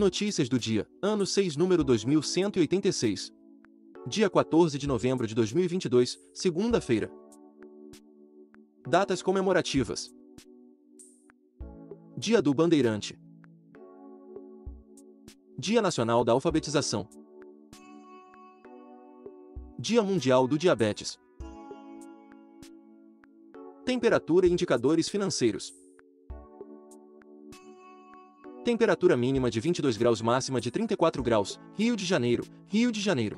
Notícias do dia, ano 6, número 2186. Dia 14 de novembro de 2022, segunda-feira. Datas comemorativas. Dia do Bandeirante. Dia Nacional da Alfabetização. Dia Mundial do Diabetes. Temperatura e indicadores financeiros. Temperatura mínima de 22 graus, máxima de 34 graus, Rio de Janeiro, Rio de Janeiro.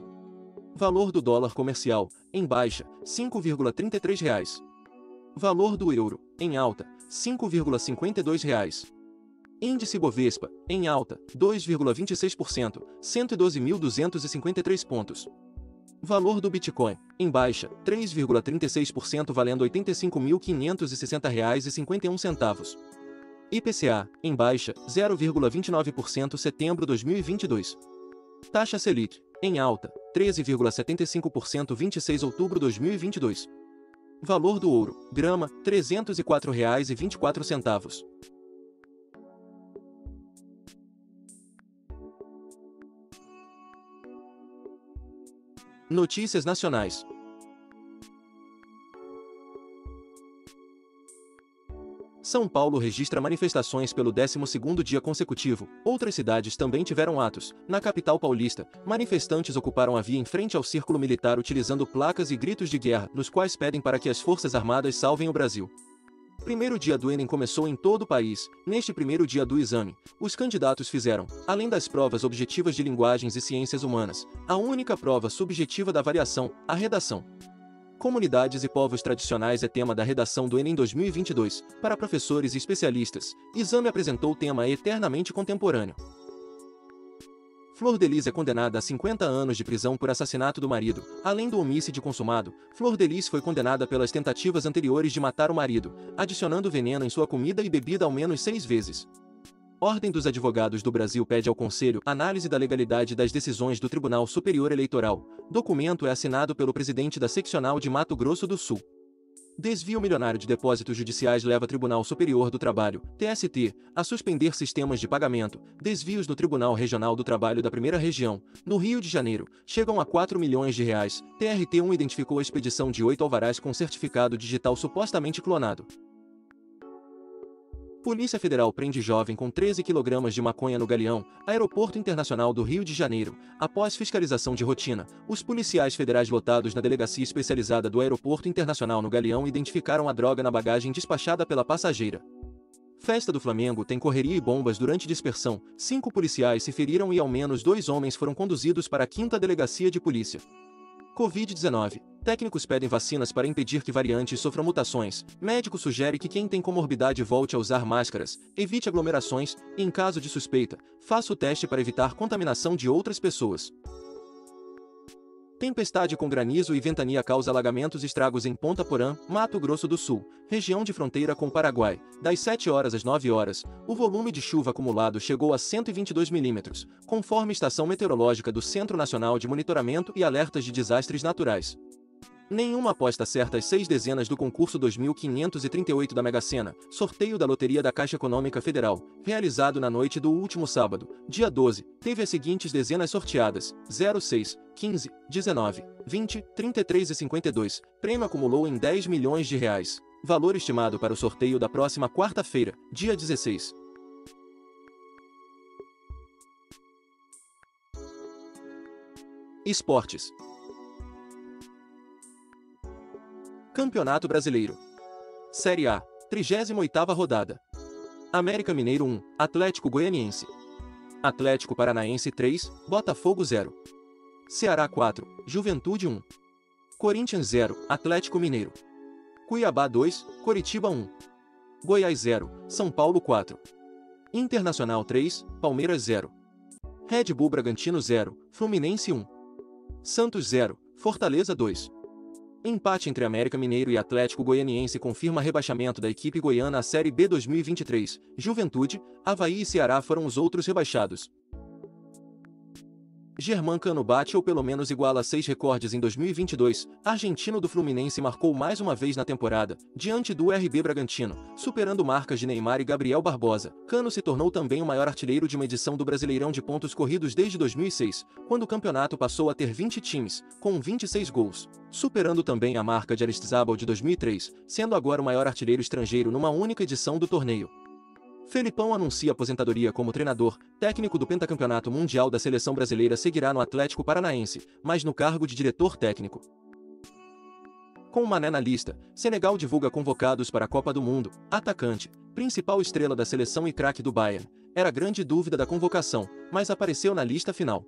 Valor do dólar comercial, em baixa, R$ 5,33. Valor do euro, em alta, R$ 5,52. Índice Bovespa, em alta, 2,26%, 112.253 pontos. Valor do Bitcoin, em baixa, 3,36%, valendo R$ 85.560,51. IPCA, em baixa, 0,29%, setembro 2022. Taxa Selic, em alta, 13,75%, 26 de outubro 2022. Valor do ouro, grama, R$ 304,24. Notícias nacionais. São Paulo registra manifestações pelo 12º dia consecutivo. Outras cidades também tiveram atos. Na capital paulista, manifestantes ocuparam a via em frente ao círculo militar utilizando placas e gritos de guerra, nos quais pedem para que as Forças Armadas salvem o Brasil. Primeiro dia do Enem começou em todo o país. Neste primeiro dia do exame, os candidatos fizeram, além das provas objetivas de linguagens e ciências humanas, a única prova subjetiva da avaliação, a redação. Comunidades e povos tradicionais é tema da redação do Enem 2022. Para professores e especialistas, exame apresentou o tema eternamente contemporâneo. Flor de Lis é condenada a 50 anos de prisão por assassinato do marido. Além do homicídio consumado, Flor de Lis foi condenada pelas tentativas anteriores de matar o marido, adicionando veneno em sua comida e bebida ao menos 6 vezes. Ordem dos Advogados do Brasil pede ao Conselho análise da legalidade das decisões do Tribunal Superior Eleitoral. Documento é assinado pelo presidente da Seccional de Mato Grosso do Sul. Desvio milionário de depósitos judiciais leva Tribunal Superior do Trabalho, TST, a suspender sistemas de pagamento. Desvios no Tribunal Regional do Trabalho da Primeira Região, no Rio de Janeiro, chegam a R$ 4 milhões. TRT1 identificou a expedição de 8 alvarás com certificado digital supostamente clonado. Polícia Federal prende jovem com 13 kg de maconha no Galeão, Aeroporto Internacional do Rio de Janeiro. Após fiscalização de rotina, os policiais federais lotados na Delegacia Especializada do Aeroporto Internacional no Galeão identificaram a droga na bagagem despachada pela passageira. Festa do Flamengo tem correria e bombas durante dispersão. 5 policiais se feriram e ao menos 2 homens foram conduzidos para a 5ª Delegacia de Polícia. Covid-19. Técnicos pedem vacinas para impedir que variantes sofram mutações. Médico sugere que quem tem comorbidade volte a usar máscaras, evite aglomerações e, em caso de suspeita, faça o teste para evitar contaminação de outras pessoas. Tempestade com granizo e ventania causa alagamentos e estragos em Ponta Porã, Mato Grosso do Sul, região de fronteira com o Paraguai. Das 7 horas às 9 horas, o volume de chuva acumulado chegou a 122 milímetros, conforme estação meteorológica do Centro Nacional de Monitoramento e Alertas de Desastres Naturais. Nenhuma aposta certa às 6 dezenas do concurso 2538 da Mega Sena, sorteio da Loteria da Caixa Econômica Federal, realizado na noite do último sábado, dia 12, teve as seguintes dezenas sorteadas: 06, 15, 19, 20, 33 e 52. Prêmio acumulou em R$ 10 milhões. Valor estimado para o sorteio da próxima quarta-feira, dia 16. Esportes. Campeonato Brasileiro. Série A, 38ª rodada. América Mineiro 1, Atlético Goianiense. Atlético Paranaense 3, Botafogo 0. Ceará 4, Juventude 1. Corinthians 0, Atlético Mineiro. Cuiabá 2, Coritiba 1. Goiás 0, São Paulo 4. Internacional 3, Palmeiras 0. Red Bull Bragantino 0, Fluminense 1. Santos 0, Fortaleza 2. Empate entre América Mineiro e Atlético Goianiense confirma rebaixamento da equipe goiana à Série B 2023. Juventude, Avaí e Ceará foram os outros rebaixados. Germán Cano bate ou pelo menos iguala 6 recordes em 2022. Argentino do Fluminense marcou mais uma vez na temporada, diante do RB Bragantino, superando marcas de Neymar e Gabriel Barbosa. Cano se tornou também o maior artilheiro de uma edição do Brasileirão de pontos corridos desde 2006, quando o campeonato passou a ter 20 times, com 26 gols, superando também a marca de Aristizábal de 2003, sendo agora o maior artilheiro estrangeiro numa única edição do torneio. Felipão anuncia aposentadoria como treinador. Técnico do pentacampeonato mundial da seleção brasileira seguirá no Atlético Paranaense, mas no cargo de diretor técnico. Com o Mané na lista, Senegal divulga convocados para a Copa do Mundo. Atacante, principal estrela da seleção e craque do Bayern, era grande dúvida da convocação, mas apareceu na lista final.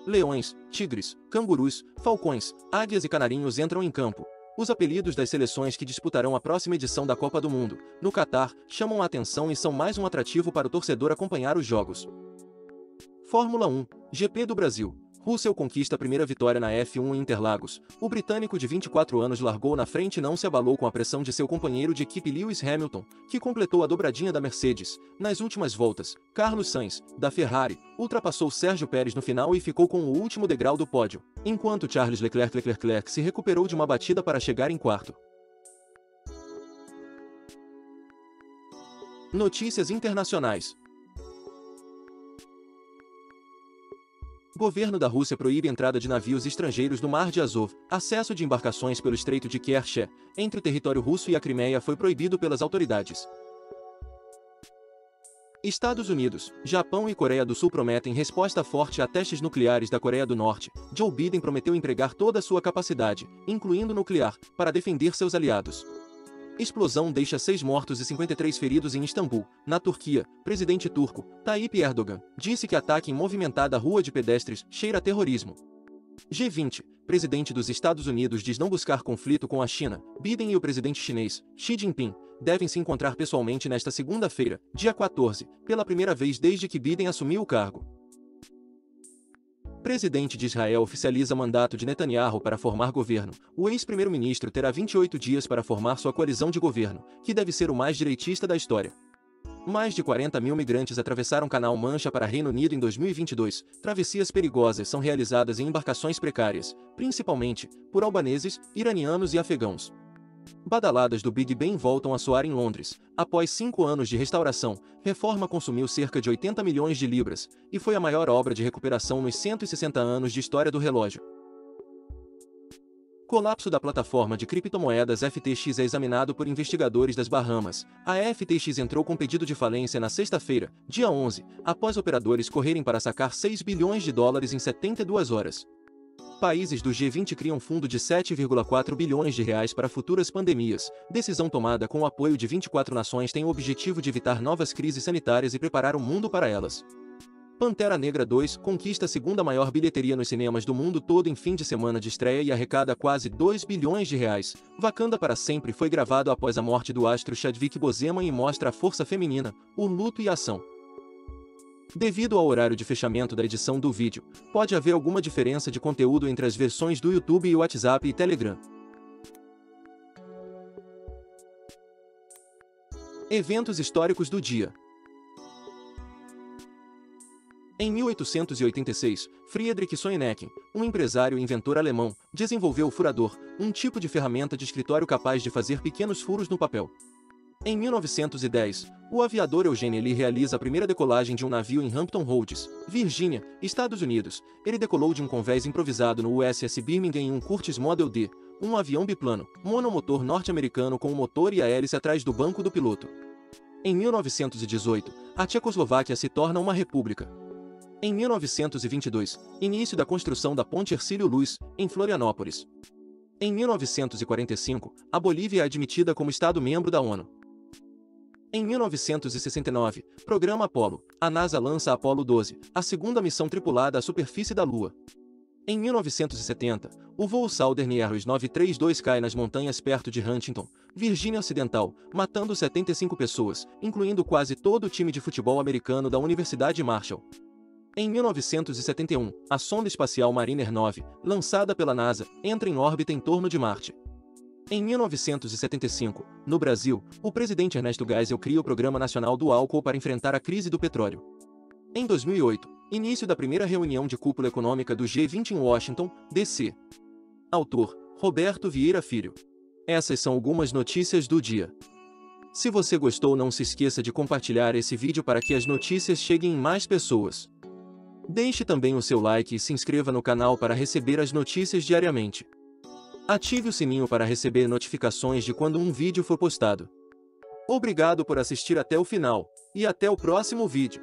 Leões, tigres, cangurus, falcões, águias e canarinhos entram em campo. Os apelidos das seleções que disputarão a próxima edição da Copa do Mundo, no Catar, chamam a atenção e são mais um atrativo para o torcedor acompanhar os jogos. Fórmula 1, GP do Brasil. Russell conquista a primeira vitória na F1 em Interlagos. O britânico de 24 anos largou na frente e não se abalou com a pressão de seu companheiro de equipe Lewis Hamilton, que completou a dobradinha da Mercedes. Nas últimas voltas, Carlos Sainz, da Ferrari, ultrapassou Sérgio Pérez no final e ficou com o último degrau do pódio, enquanto Charles Leclerc se recuperou de uma batida para chegar em quarto. Notícias internacionais. Governo da Rússia proíbe entrada de navios estrangeiros no Mar de Azov. Acesso de embarcações pelo Estreito de Kerch, entre o território russo e a Crimeia, foi proibido pelas autoridades. Estados Unidos, Japão e Coreia do Sul prometem resposta forte a testes nucleares da Coreia do Norte. Joe Biden prometeu empregar toda a sua capacidade, incluindo nuclear, para defender seus aliados. Explosão deixa 6 mortos e 53 feridos em Istambul, na Turquia. Presidente turco, Tayyip Erdogan, disse que ataque em movimentada rua de pedestres cheira a terrorismo. G20, presidente dos Estados Unidos diz não buscar conflito com a China. Biden e o presidente chinês, Xi Jinping, devem se encontrar pessoalmente nesta segunda-feira, dia 14, pela primeira vez desde que Biden assumiu o cargo. Presidente de Israel oficializa mandato de Netanyahu para formar governo. O ex-primeiro-ministro terá 28 dias para formar sua coalizão de governo, que deve ser o mais direitista da história. Mais de 40 mil migrantes atravessaram Canal Mancha para Reino Unido em 2022. Travessias perigosas são realizadas em embarcações precárias, principalmente por albaneses, iranianos e afegãos. Badaladas do Big Ben voltam a soar em Londres. Após 5 anos de restauração, reforma consumiu cerca de 80 milhões de libras, e foi a maior obra de recuperação nos 160 anos de história do relógio. Colapso da plataforma de criptomoedas FTX é examinado por investigadores das Bahamas. A FTX entrou com pedido de falência na sexta-feira, dia 11, após operadores correrem para sacar 6 bilhões de dólares em 72 horas. Países do G20 criam fundo de 7,4 bilhões de reais para futuras pandemias. Decisão tomada com o apoio de 24 nações tem o objetivo de evitar novas crises sanitárias e preparar o mundo para elas. Pantera Negra 2 conquista a segunda maior bilheteria nos cinemas do mundo todo em fim de semana de estreia e arrecada quase 2 bilhões de reais. Wakanda para Sempre foi gravado após a morte do astro Chadwick Boseman e mostra a força feminina, o luto e a ação. Devido ao horário de fechamento da edição do vídeo, pode haver alguma diferença de conteúdo entre as versões do YouTube e WhatsApp e Telegram. Eventos históricos do dia. Em 1886, Friedrich Soinecken, um empresário e inventor alemão, desenvolveu o furador, um tipo de ferramenta de escritório capaz de fazer pequenos furos no papel. Em 1910, o aviador Eugene Lee realiza a primeira decolagem de um navio em Hampton Roads, Virgínia, Estados Unidos. Ele decolou de um convés improvisado no USS Birmingham em um Curtiss Model D, um avião biplano, monomotor norte-americano com o motor e a hélice atrás do banco do piloto. Em 1918, a Tchecoslováquia se torna uma república. Em 1922, início da construção da Ponte Hercílio Luz, em Florianópolis. Em 1945, a Bolívia é admitida como Estado-membro da ONU. Em 1969, Programa Apollo, a NASA lança Apollo 12, a segunda missão tripulada à superfície da Lua. Em 1970, o voo Southern Airways 932 cai nas montanhas perto de Huntington, Virgínia Ocidental, matando 75 pessoas, incluindo quase todo o time de futebol americano da Universidade Marshall. Em 1971, a sonda espacial Mariner 9, lançada pela NASA, entra em órbita em torno de Marte. Em 1975, no Brasil, o presidente Ernesto Geisel cria o Programa Nacional do Álcool para enfrentar a crise do petróleo. Em 2008, Início da primeira reunião de cúpula econômica do G20 em Washington, D.C. Autor: Roberto Vieira Filho. Essas são algumas notícias do dia. Se você gostou, não se esqueça de compartilhar esse vídeo para que as notícias cheguem em mais pessoas. Deixe também o seu like e se inscreva no canal para receber as notícias diariamente. Ative o sininho para receber notificações de quando um vídeo for postado. Obrigado por assistir até o final, e até o próximo vídeo.